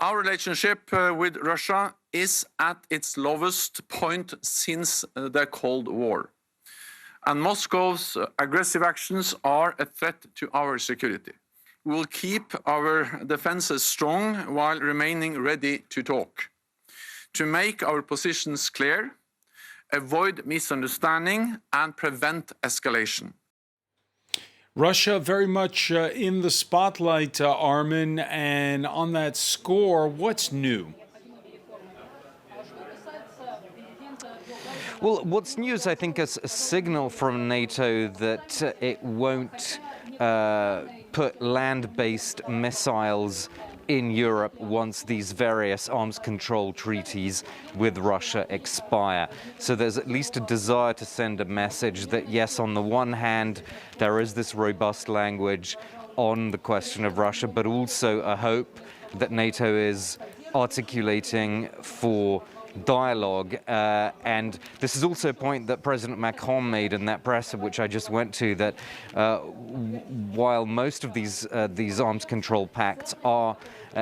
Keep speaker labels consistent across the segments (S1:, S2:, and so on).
S1: Our relationship with Russia is at its lowest point since the Cold War. And Moscow's aggressive actions are a threat to our security. We will keep our defenses strong while remaining ready to talk, to make our positions clear, avoid misunderstanding, and prevent escalation.
S2: Russia very much in the spotlight, Armin, and on that score, what's new?
S3: Well, what's new is, I think, a signal from NATO that it won't put land-based missiles in Europe once these various arms control treaties with Russia expire. So there's at least a desire to send a message that, yes, on the one hand, there is this robust language on the question of Russia, but also a hope that NATO is articulating for dialogue, and this is also a point that President Macron made in that presser, which I just went to, that while most of these arms control pacts are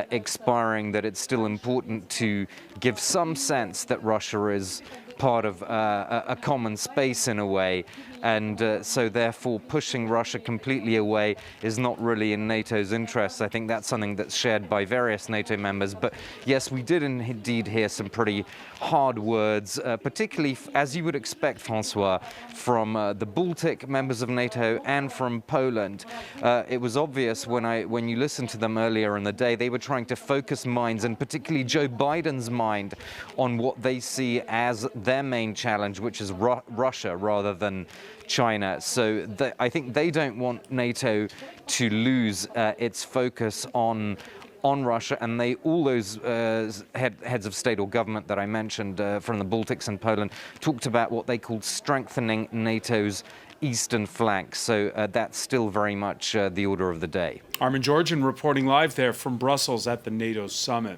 S3: expiring, that it's still important to give some sense that Russia is part of a common space in a way, and so therefore pushing Russia completely away is not really in NATO's interests. I think that's something that's shared by various NATO members. But yes, we did indeed hear some pretty hard words, particularly, as you would expect, Francois, from the Baltic members of NATO and from Poland. It was obvious when you listened to them earlier in the day, they were trying to focus minds, and particularly Joe Biden's mind, on what they see as their main challenge, which is Russia rather than China. So I think they don't want NATO to lose its focus on Russia, and all those heads of state or government that I mentioned from the Baltics and Poland talked about what they called strengthening NATO's eastern flank. So that's still very much the order of the day.
S2: Armin Georgian reporting live there from Brussels at the NATO summit.